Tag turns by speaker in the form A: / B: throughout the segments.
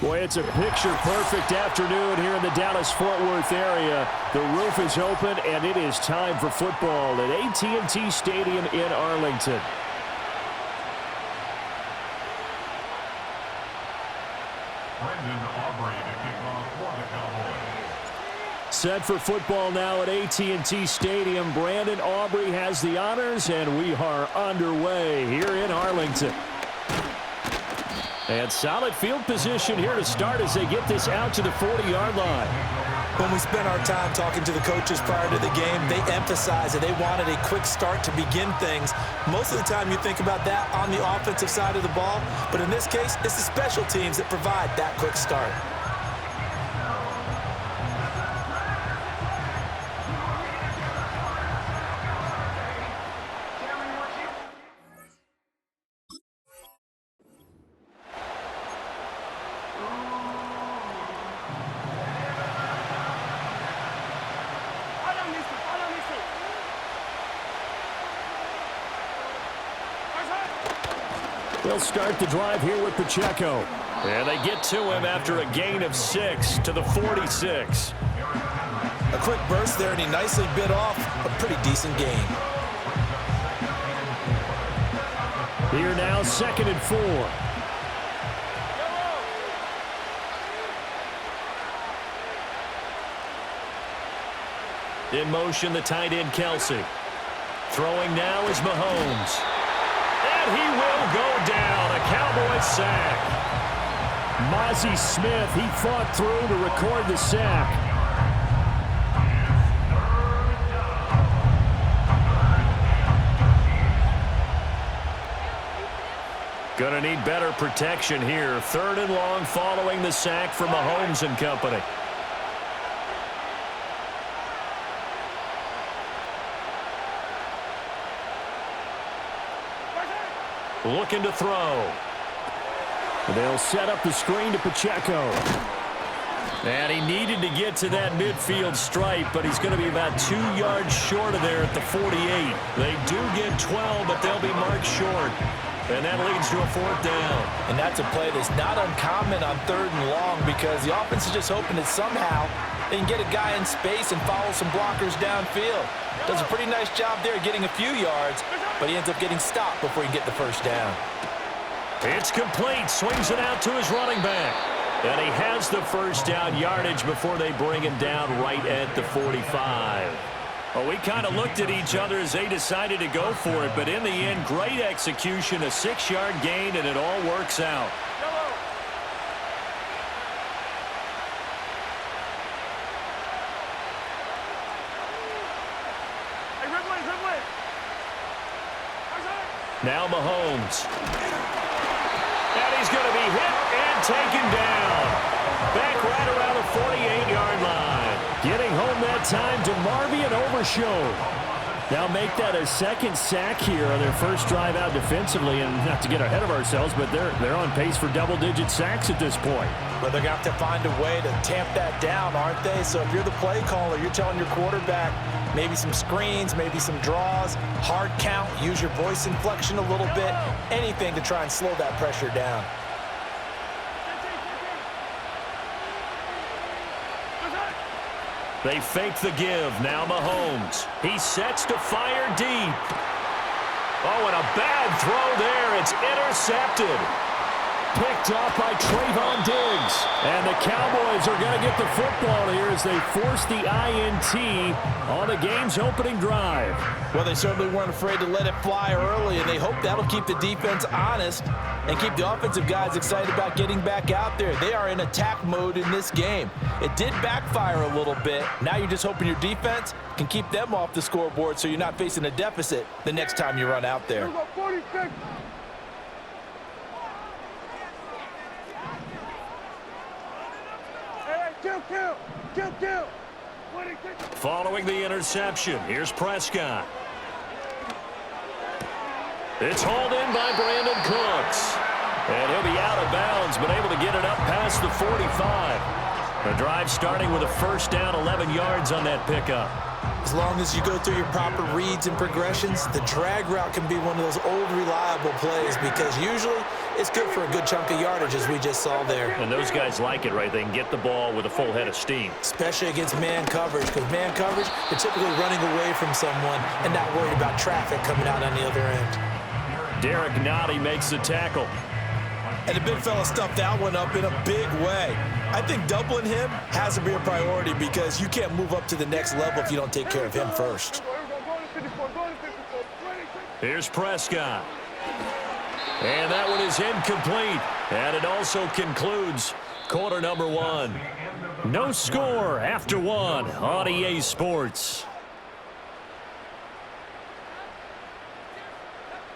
A: Boy, it's a picture-perfect afternoon here in the Dallas-Fort Worth area. The roof is open, and it is time for football at AT&T Stadium in Arlington. Set for football now at AT&T Stadium. Brandon Aubrey has the honors, and we are underway here in Arlington. And solid field position here to start as they get this out to the 40-yard line.
B: When we spent our time talking to the coaches prior to the game, they emphasized that they wanted a quick start to begin things. Most of the time you think about that on the offensive side of the ball, but in this case, it's the special teams that provide that quick start.
A: They'll start the drive here with Pacheco. And they get to him after a gain of 6 to the 46.
B: A quick burst there, and he nicely bit off a pretty decent gain.
A: Here now, 2nd and 4. In motion, the tight end, Kelsey. Throwing now is Mahomes. And he will go down. A Cowboy sack. Mozzie Smith, he fought through to record the sack. Gonna need better protection here. 3rd and long following the sack from Mahomes and company. Looking to throw. They'll set up the screen to Pacheco. And he needed to get to that midfield stripe, but he's going to be about 2 yards short of there at the 48. They do get 12, but they'll be marked short. And that leads to a 4th down.
B: And that's a play that's not uncommon on 3rd and long because the offense is just hoping that somehow they can get a guy in space and follow some blockers downfield. Does a pretty nice job there getting a few yards, but he ends up getting stopped before he can get the 1st down.
A: It's complete. Swings it out to his running back. And he has the 1st down yardage before they bring him down right at the 45. Well, we kind of looked at each other as they decided to go for it, but in the end, great execution, a 6-yard gain, and it all works out. Now Mahomes. And he's going to be hit and taken down. Back right around the 48-yard line. Getting home that time to Marvy and Overshow. Now make that a 2nd sack here on their 1st drive out defensively. And not to get ahead of ourselves, but they're on pace for double-digit sacks at this point.
B: Well, they're going to have to find a way to tamp that down, aren't they? So if you're the play caller, you're telling your quarterback maybe some screens, maybe some draws, hard count, use your voice inflection a little bit, anything to try and slow that pressure down.
A: They fake the give. Now Mahomes. He sets to fire deep. Oh, and a bad throw there. It's intercepted. Picked off by Trayvon Diggs. And the Cowboys are going to get the football here as they force the INT on the game's opening drive.
B: Well, they certainly weren't afraid to let it fly early, and they hope that'll keep the defense honest and keep the offensive guys excited about getting back out there. They are in attack mode in this game. It did backfire a little bit. Now you're just hoping your defense can keep them off the scoreboard so you're not facing a deficit the next time you run out there.
A: Following the interception, here's Prescott. It's hauled in by Brandon Cooks. And he'll be out of bounds, but able to get it up past the 45. The drive starting with a 1st down, 11 yards on that pickup.
B: As long as you go through your proper reads and progressions, the drag route can be one of those old reliable plays because usually it's good for a good chunk of yardage, as we just saw there.
A: And those guys like it, right? They can get the ball with a full head of steam.
B: Especially against man coverage, because man coverage, they're typically running away from someone and not worried about traffic coming out on the other end.
A: Derek Nottie makes the tackle.
B: And the big fella stuffed that one up in a big way. I think doubling him has to be a priority because you can't move up to the next level if you don't take care of him first.
A: Here's Prescott. And that one is incomplete. And it also concludes quarter number one. No score after one on EA Sports.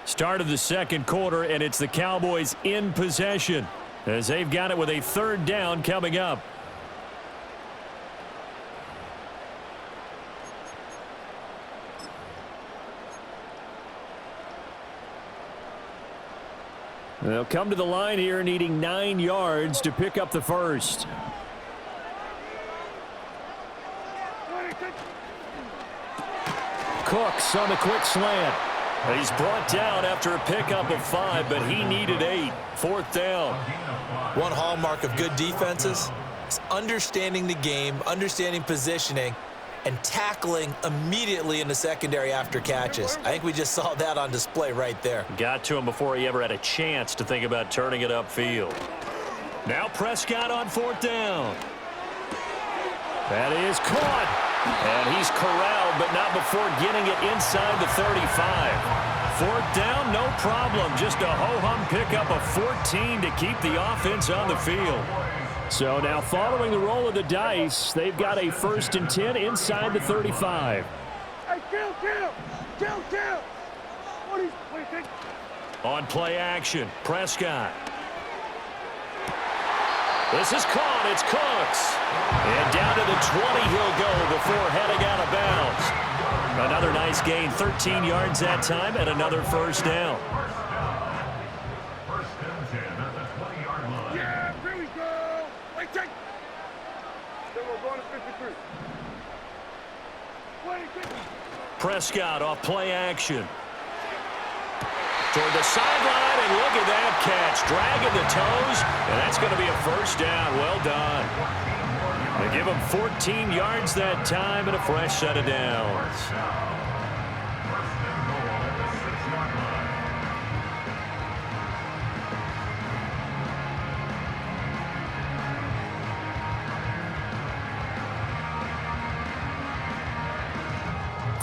A: Start of the second quarter, and it's the Cowboys in possession as they've got it with a third down coming up. They'll come to the line here needing 9 yards to pick up the first. Cooks on the quick slant. He's brought down after a pickup of 5, but he needed 8. Fourth down.
B: One hallmark of good defenses is understanding the game, understanding positioning, and tackling immediately in the secondary after catches. I think we just saw that on display right there.
A: Got to him before he ever had a chance to think about turning it upfield. Now Prescott on fourth down. That is caught. And he's corralled, but not before getting it inside the 35. Fourth down, no problem. Just a ho-hum pickup of 14 to keep the offense on the field. So now following the roll of the dice, they've got a 1st and 10 inside the 35.
C: Hey, kill.
A: On play action, Prescott. This is caught. It's Cooks. And down to the 20 he'll go before heading out of bounds. Another nice gain, 13 yards that time, and another first down.
C: Yeah, here we go. Wait, check. Then we're going to 53. 26.
A: Prescott off play action. Toward the sideline, and look at that catch. Dragging the toes, and that's going to be a first down. Well done. They give him 14 yards that time and a fresh set of downs.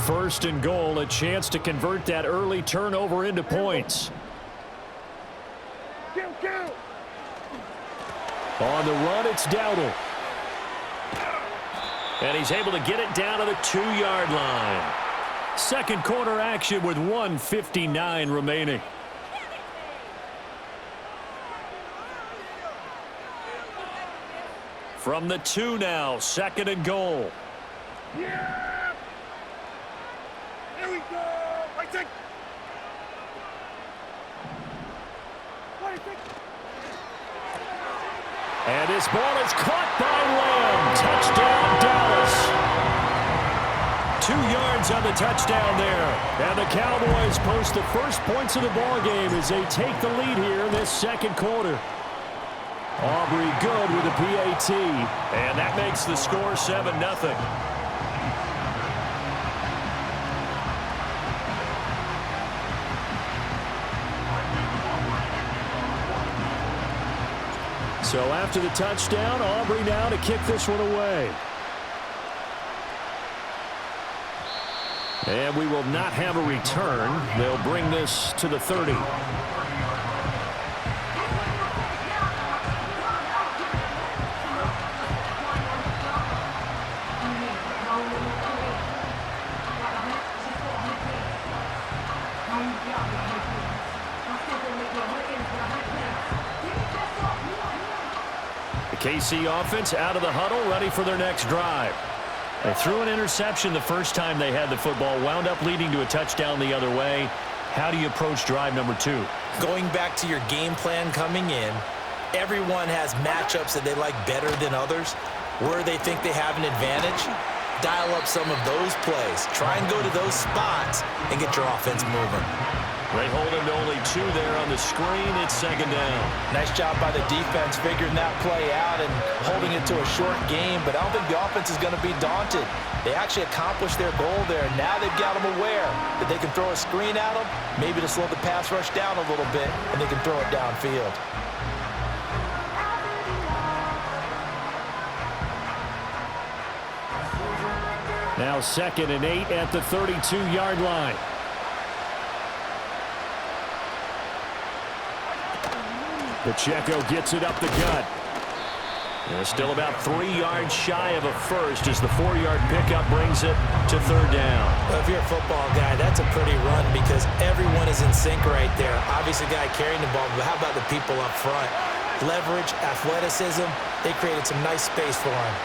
A: First and goal, a chance to convert that early turnover into points.
C: Kill.
A: On the run, it's Dowdle. And he's able to get it down to the 2-yard line. Second quarter action with 1:59 remaining. From the 2 now, second and goal.
C: Yeah. Here we go. Wait, check. 26.
A: And his ball is caught by Lamb. Touchdown, Dallas. 2 yards on the touchdown there. And the Cowboys post the first points of the ball game as they take the lead here in this second quarter. Aubrey good with a PAT. And that makes the score 7-0. So after the touchdown, Aubrey now to kick this one away. And we will not have a return. They'll bring this to the 30. KC offense out of the huddle, ready for their next drive. They threw an interception the first time they had the football, wound up leading to a touchdown the other way. How do you approach drive number 2?
B: Going back to your game plan coming in, everyone has matchups that they like better than others. Where they think they have an advantage, dial up some of those plays. Try and go to those spots and get your offense moving.
A: They hold him to only 2 there on the screen. It's second down.
B: Nice job by the defense figuring that play out and holding it to a short game, but I don't think the offense is going to be daunted. They actually accomplished their goal there. Now they've got them aware that they can throw a screen at them, maybe to slow the pass rush down a little bit, and they can throw it downfield.
A: Now 2nd and 8 at the 32-yard line. Pacheco gets it up the gut. And still about 3 yards shy of a first as the 4-yard pickup brings it to 3rd down.
B: Well, if you're a football guy, that's a pretty run because everyone is in sync right there. Obviously, the guy carrying the ball, but how about the people up front? Leverage, athleticism, they created some nice space for him.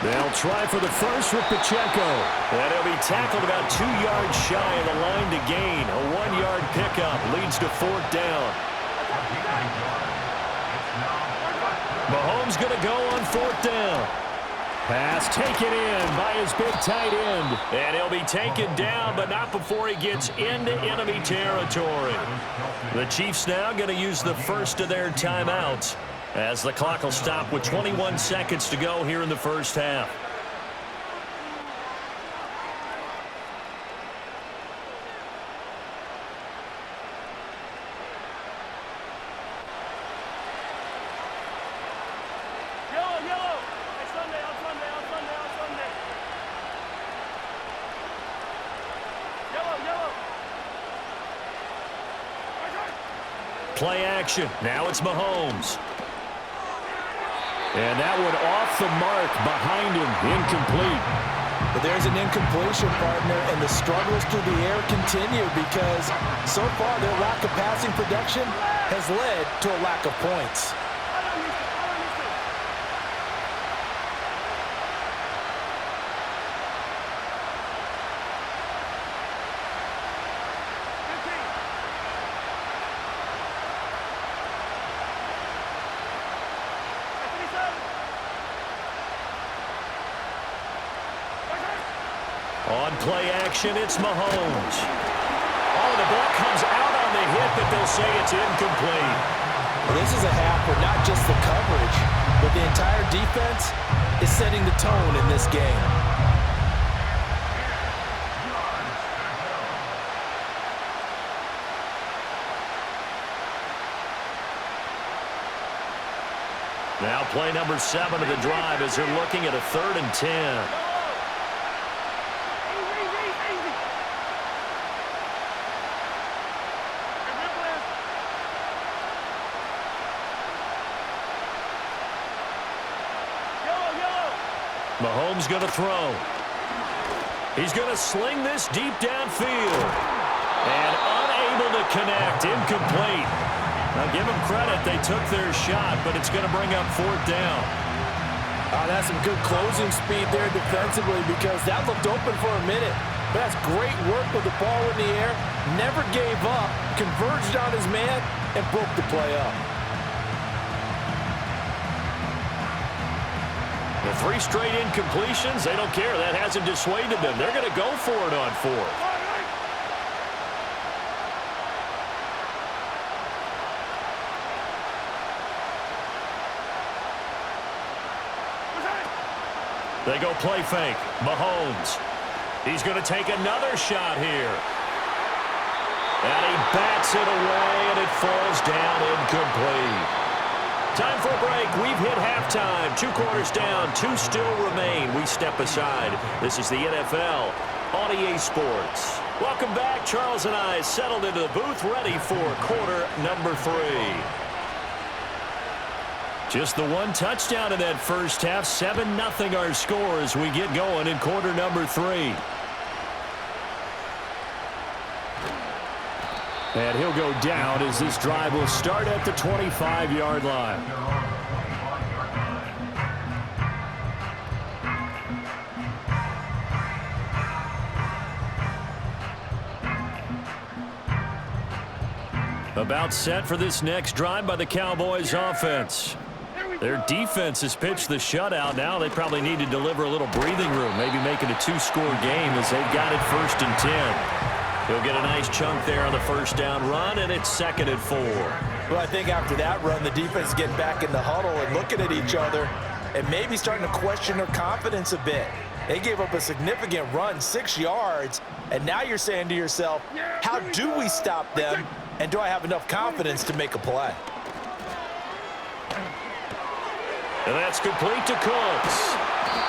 A: They'll try for the first with Pacheco. And he'll be tackled about 2 yards shy of the line to gain. A 1-yard pickup leads to 4th down. Mahomes going to go on 4th down. Pass taken in by his big tight end. And he'll be taken down, but not before he gets into enemy territory. The Chiefs now going to use the first of their timeouts as the clock will stop with 21 seconds to go here in the first half. Play action. Now it's Mahomes. And that one off the mark behind him. Incomplete.
B: But there's an incompletion, partner, and the struggles through the air continue because so far their lack of passing production has led to a lack of points.
A: On play action, it's Mahomes. Oh, the ball comes out on the hit, but they'll say it's incomplete.
B: Well, this is a half where not just the coverage, but the entire defense is setting the tone in this game.
A: Now play number 7 of the drive as they're looking at a 3rd and 10. Mahomes going to throw. He's going to sling this deep downfield. And unable to connect. Incomplete. Now give them credit. They took their shot, but it's going to bring up 4th down.
B: That's some good closing speed there defensively because that looked open for a minute. But that's great work with the ball in the air. Never gave up. Converged on his man and broke the play up.
A: The 3 straight incompletions, they don't care. That hasn't dissuaded them. They're going to go for it on 4th. They go play fake. Mahomes. He's going to take another shot here. And he bats it away, and it falls down incomplete. Time for a break. We've hit halftime. 2 quarters down. 2 still remain. We step aside. This is the NFL on EA Sports. Welcome back. Charles and I settled into the booth ready for quarter number 3. Just the 1 touchdown in that first half. 7-0 our score as we get going in quarter number 3. And he'll go down as this drive will start at the 25-yard line. About set for this next drive by the Cowboys offense. Their defense has pitched the shutout. Now they probably need to deliver a little breathing room, maybe make it a 2-score game as they've got it 1st and 10. He'll get a nice chunk there on the first down run, and it's 2nd and 4.
B: Well, I think after that run, the defense is getting back in the huddle and looking at each other and maybe starting to question their confidence a bit. They gave up a significant run, 6 yards, and now you're saying to yourself, how do we stop them, and do I have enough confidence to make a play?
A: And that's complete to Cooks.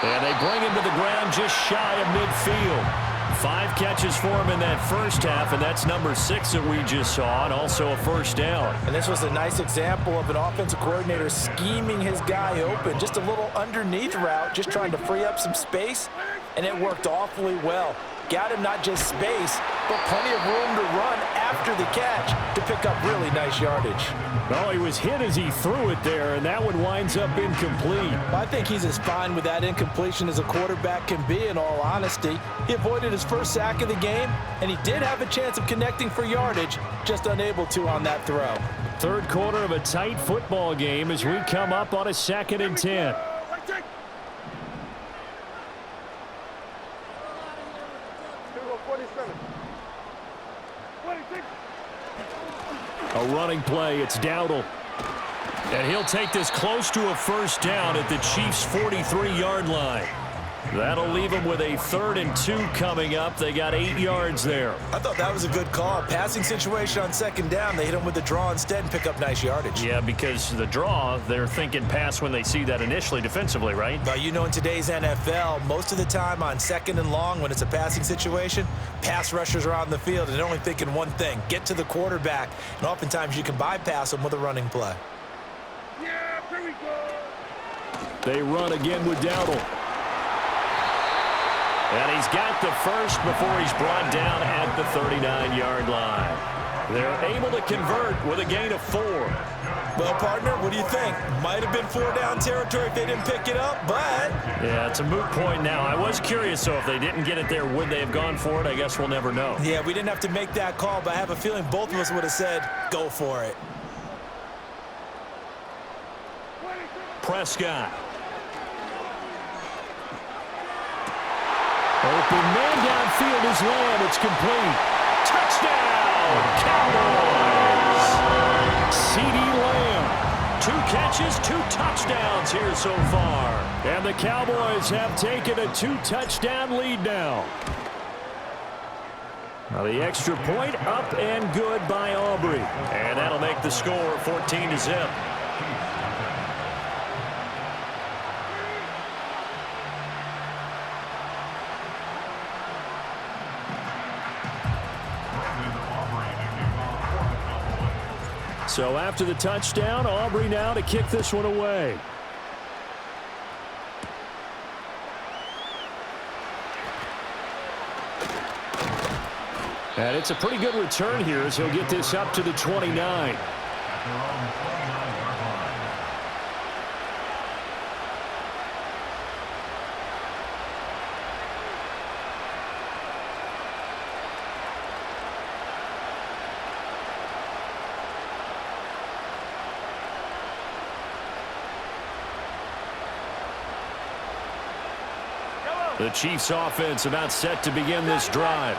A: And they bring him to the ground just shy of midfield. 5 catches for him in that first half, and that's number 6 that we just saw, and also a first down.
B: And this was a nice example of an offensive coordinator scheming his guy open. Just a little underneath route, just trying to free up some space, and it worked awfully well. Got him not just space, but plenty of room to run after the catch to pick up really nice yardage.
A: Well, he was hit as he threw it there, and that one winds up incomplete.
B: I think he's as fine with that incompletion as a quarterback can be, in all honesty. He avoided his first sack of the game, and he did have a chance of connecting for yardage, just unable to on that throw.
A: Third quarter of a tight football game as we come up on a 2nd and 10. A running play, it's Dowdle. And he'll take this close to a first down at the Chiefs' 43-yard line. That'll leave them with a 3rd and 2 coming up. They got 8 yards there.
B: I thought that was a good call. Passing situation on 2nd down. They hit him with the draw instead and pick up nice yardage.
A: Yeah, because the draw, they're thinking pass when they see that initially defensively, right?
B: But you know, in today's NFL, most of the time on 2nd and long, when it's a passing situation, pass rushers are out in the field and they're only thinking one thing, get to the quarterback. And oftentimes you can bypass them with a running play.
C: Yeah, here we go.
A: They run again with Dowdle. And he's got the first before he's brought down at the 39-yard line. They're able to convert with a gain of 4.
B: Well, partner, what do you think? Might have been 4-down territory if they didn't pick it up, but...
A: Yeah, it's a moot point now. I was curious, so if they didn't get it there, would they have gone for it? I guess we'll never know.
B: Yeah, we didn't have to make that call, but I have a feeling both of us would have said, go for it.
A: Prescott. Open man downfield is Lamb. It's complete. Touchdown, Cowboys! CeeDee Lamb. 2 catches, 2 touchdowns here so far. And the Cowboys have taken a 2-touchdown lead now. Now the extra point up and good by Aubrey. And that'll make the score 14-0. So after the touchdown, Aubrey now to kick this one away. And it's a pretty good return here as he'll get this up to the 29. The Chiefs offense about set to begin this drive.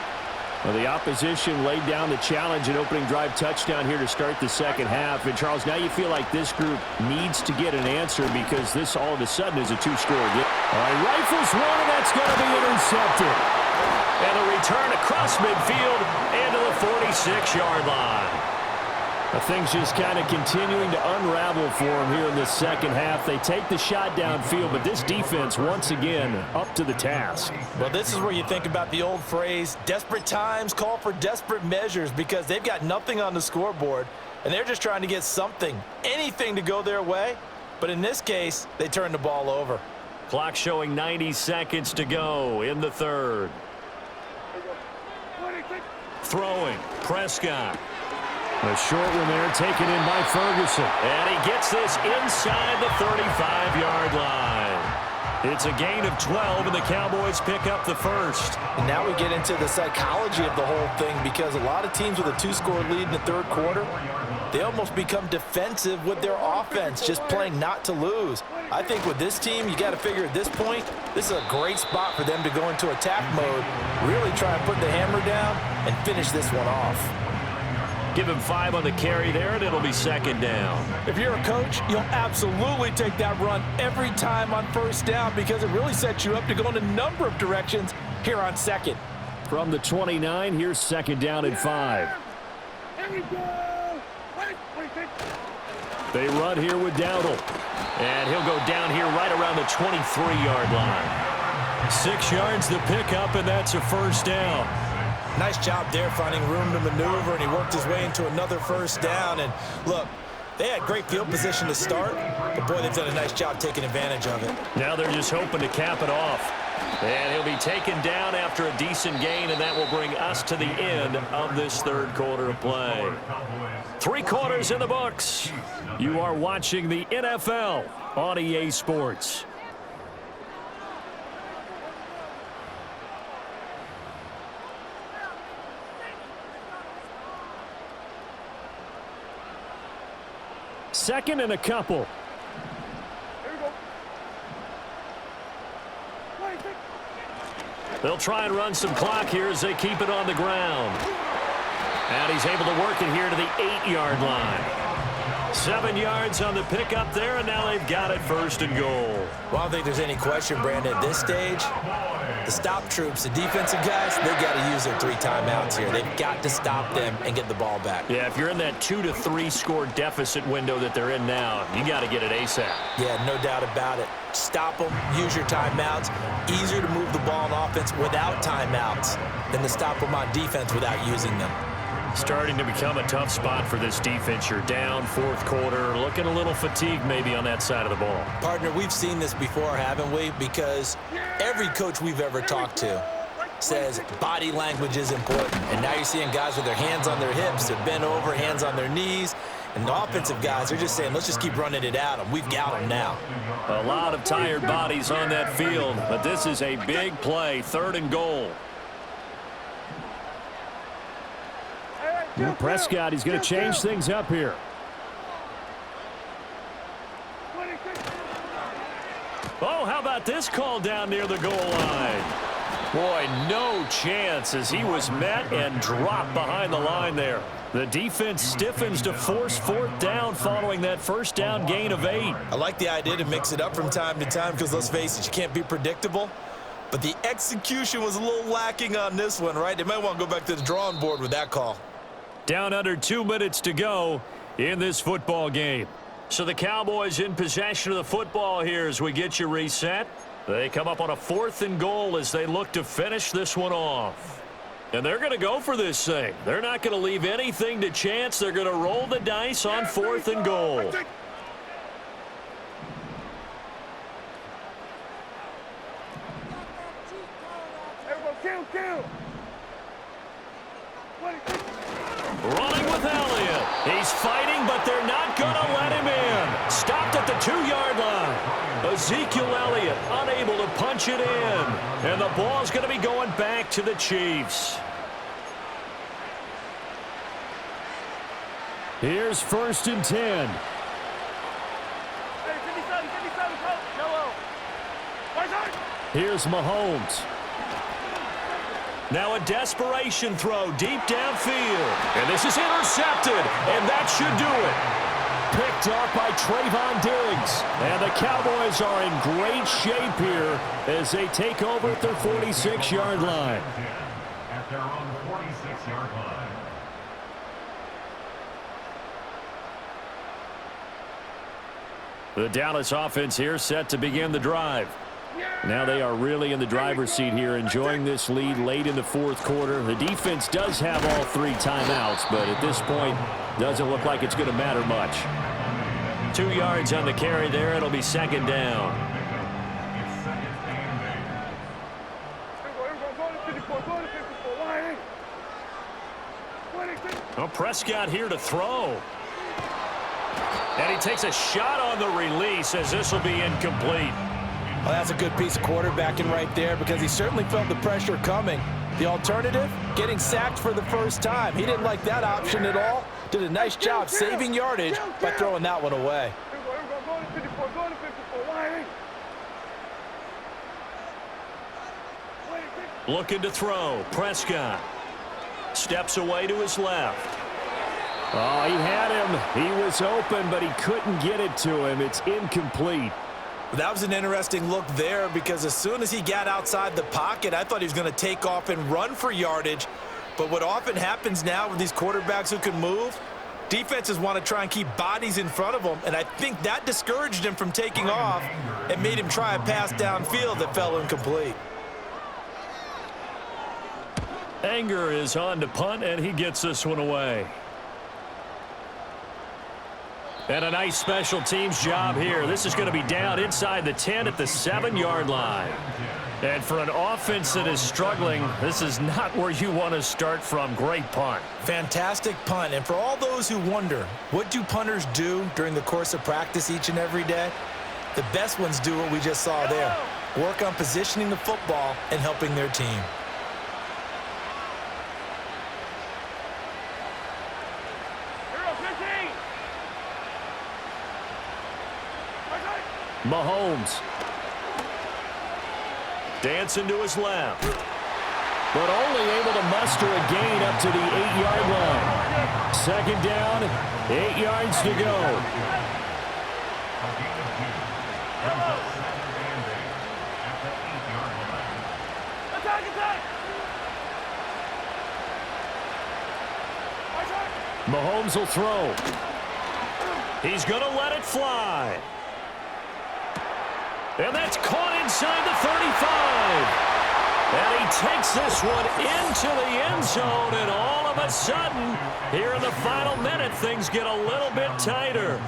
A: Well, the opposition laid down the challenge and opening drive touchdown here to start the second half. And, Charles, now you feel like this group needs to get an answer because this all of a sudden is a 2-score game. All right, rifles one, and that's going to be intercepted. And a return across midfield into the 46-yard line. Things just kind of continuing to unravel for them here in the second half. They take the shot downfield, but this defense, once again, up to the task.
B: Well, this is where you think about the old phrase, desperate times call for desperate measures, because they've got nothing on the scoreboard, and they're just trying to get something, anything to go their way. But in this case, they turn the ball over.
A: Clock showing 90 seconds to go in the third. Throwing, Prescott. A short one there taken in by Ferguson. And he gets this inside the 35-yard line. It's a gain of 12, and the Cowboys pick up the first.
B: And now we get into the psychology of the whole thing, because a lot of teams with a 2-score lead in the third quarter, they almost become defensive with their offense, just playing not to lose. I think with this team, you got to figure at this point, this is a great spot for them to go into attack mode, really try and put the hammer down and finish this one off.
A: Give him 5 on the carry there, and it'll be second down.
B: If you're a coach, you'll absolutely take that run every time on first down, because it really sets you up to go in a number of directions here on second.
A: From the 29, here's second down and 5.
C: Here we go. Wait.
A: They run here with Dowdle. And he'll go down here right around the 23-yard line. 6 yards the pickup, and that's a first down.
B: Nice job there finding room to maneuver, and he worked his way into another first down. And look, they had great field position to start, but boy, they've done a nice job taking advantage of it.
A: Now they're just hoping to cap it off. And he'll be taken down after a decent gain, and that will bring us to the end of this third quarter of play. 3 quarters in the books. You are watching the NFL on EA Sports. Second and a couple.
C: Here we go. Wait.
A: They'll try and run some clock here as they keep it on the ground. And he's able to work it here to the 8-yard line. 7 yards on the pickup there, and now they've got it first and goal.
B: Well, I don't think there's any question, Brandon, at this stage, the stop troops, the defensive guys, they've got to use their 3 timeouts here. They've got to stop them and get the ball back.
A: Yeah, if you're in that 2 to 3 score deficit window that they're in now, you got to get it ASAP.
B: Yeah, no doubt about it. Stop them, use your timeouts. Easier to move the ball on offense without timeouts than to stop them on defense without using them.
A: Starting to become a tough spot for this defense. You're down fourth quarter, looking a little fatigued maybe on that side of the ball.
B: Partner, we've seen this before, haven't we? Because every coach we've ever talked to says body language is important. And now you're seeing guys with their hands on their hips, they're bent over, hands on their knees. And the offensive guys are just saying, let's just keep running it at them. We've got them now.
A: A lot of tired bodies on that field, but this is a big play, 3rd and goal. Prescott, he's going to change things up here. Oh, how about this call down near the goal line? Boy, no chance as he was met and dropped behind the line there. The defense stiffens to force 4th down following that first down gain of 8.
B: I like the idea to mix it up from time to time because, let's face it, you can't be predictable. But the execution was a little lacking on this one, right? They might want to go back to the drawing board with that call.
A: Down under 2 minutes to go in this football game. So the Cowboys in possession of the football here as we get you reset. They come up on a 4th and goal as they look to finish this one off. And they're going to go for this thing. They're not going to leave anything to chance. They're going to roll the dice on 4th and goal.
C: Kill.
A: Running with Elliott. He's fighting, but they're not going to let him in. Stopped at the 2-yard line. Ezekiel Elliott unable to punch it in. And the ball's going to be going back to the Chiefs. Here's 1st and 10.
C: Hey, 57, coach. Hello.
A: Here's Mahomes. Now a desperation throw deep downfield. And this is intercepted, and that should do it. Picked off by Trayvon Diggs. And the Cowboys are in great shape here as they take over at their 46-yard line.
D: At their own 46-yard line.
A: The Dallas offense here set to begin the drive. Now they are really in the driver's seat here, enjoying this lead late in the fourth quarter. The defense does have all 3 timeouts, but at this point, doesn't look like it's going to matter much. 2 yards on the carry there. It'll be second down. Well, Prescott here to throw. And he takes a shot on the release as this will be incomplete.
B: Well, that's a good piece of quarterbacking right there because he certainly felt the pressure coming. The alternative, getting sacked for the first time. He didn't like that option at all. Did a nice job saving yardage by throwing that one away.
A: Looking to throw. Prescott steps away to his left. Oh, he had him. He was open, but he couldn't get it to him. It's incomplete.
B: That was an interesting look there because as soon as he got outside the pocket, I thought he was going to take off and run for yardage. But what often happens now with these quarterbacks who can move, defenses want to try and keep bodies in front of them, and I think that discouraged him from taking off and made him try a pass downfield that fell incomplete.
A: Anger is on to punt, and he gets this one away. And a nice special teams job here. This is going to be down inside the 10 at the 7-yard line. And for an offense that is struggling, this is not where you want to start from. Great punt.
B: Fantastic punt. And for all those who wonder, what do punters do during the course of practice each and every day? The best ones do what we just saw there. Work on positioning the football and helping their team.
A: Mahomes dancing to his left, but only able to muster a gain up to the 8-yard line. Second down, 8 yards to go. Mahomes will throw. He's going to let it fly. And that's caught inside the 35. And he takes this one into the end zone, and all of a sudden, here in the final minute, things get a little bit tighter.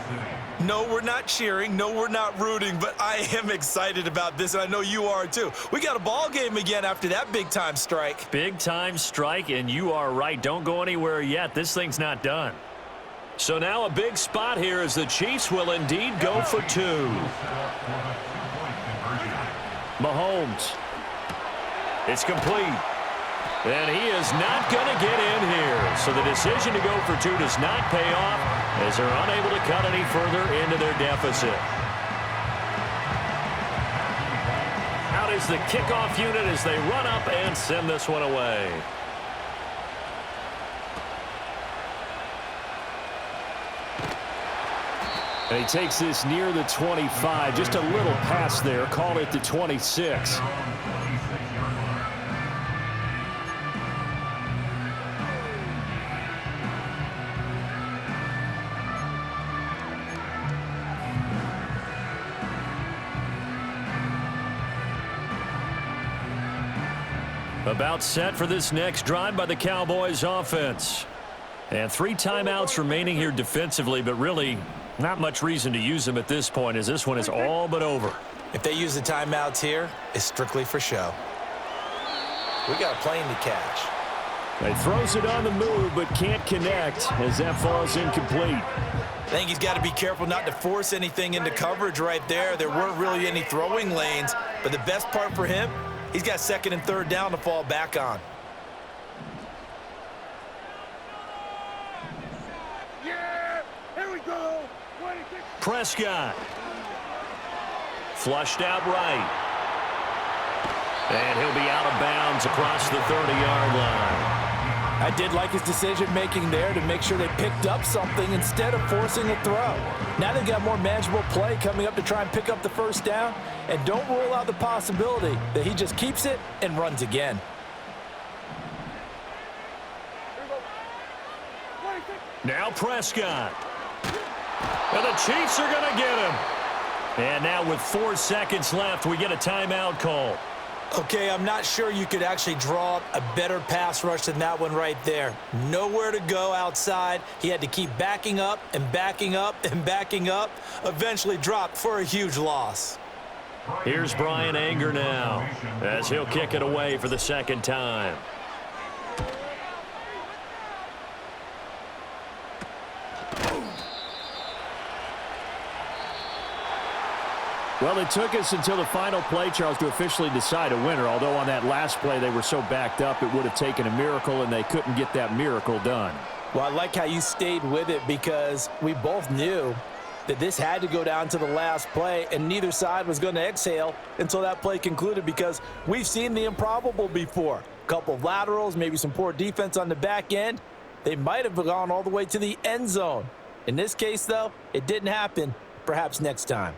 B: No, we're not cheering. No, we're not rooting, but I am excited about this, and I know you are too. We got a ball game again after that big-time strike.
A: Big-time strike, and you are right. Don't go anywhere yet. This thing's not done. So now a big spot here as the Chiefs will indeed go for 2. Mahomes. It's complete. And he is not going to get in here. So the decision to go for 2 does not pay off as they're unable to cut any further into their deficit. Out is the kickoff unit as they run up and send this one away. And he takes this near the 25. Just a little pass there. Call it the 26. About set for this next drive by the Cowboys offense. And 3 timeouts remaining here defensively, but really not much reason to use them at this point as this one is all but over.
B: If they use the timeouts here, it's strictly for show. We got a plane to catch.
A: He throws it on the move but can't connect as that falls incomplete.
B: I think he's got to be careful not to force anything into coverage right there. There weren't really any throwing lanes, but the best part for him, he's got 2nd and 3rd down to fall back on.
C: Yeah, here we go.
A: Prescott. Flushed out right. And he'll be out of bounds across the 30-yard line.
B: I did like his decision-making there to make sure they picked up something instead of forcing a throw. Now they've got more manageable play coming up to try and pick up the 1st down, and don't rule out the possibility that he just keeps it and runs again.
A: Now Prescott. And the Chiefs are going to get him. And now with 4 seconds left, we get a timeout call.
B: Okay, I'm not sure you could actually draw up a better pass rush than that one right there. Nowhere to go outside. He had to keep backing up and backing up and backing up. Eventually dropped for a huge loss.
A: Here's Brian Anger now as he'll kick it away for the 2nd time. Well, it took us until the final play, Charles, to officially decide a winner, although on that last play they were so backed up it would have taken a miracle, and they couldn't get that miracle done.
B: Well, I like how you stayed with it because we both knew that this had to go down to the last play, and neither side was going to exhale until that play concluded because we've seen the improbable before. A couple of laterals, maybe some poor defense on the back end. They might have gone all the way to the end zone. In this case, though, it didn't happen. Perhaps next time.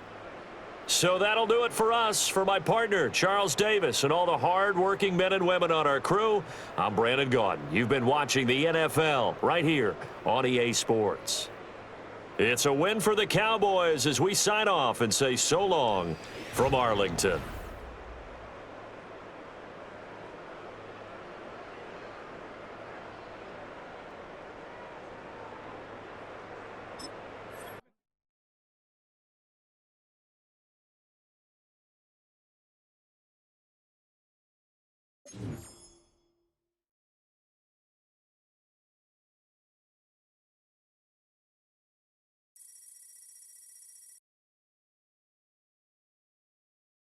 A: So that'll do it for us. For my partner, Charles Davis, and all the hard-working men and women on our crew, I'm Brandon Gaudin. You've been watching the NFL right here on EA Sports. It's a win for the Cowboys as we sign off and say so long from Arlington.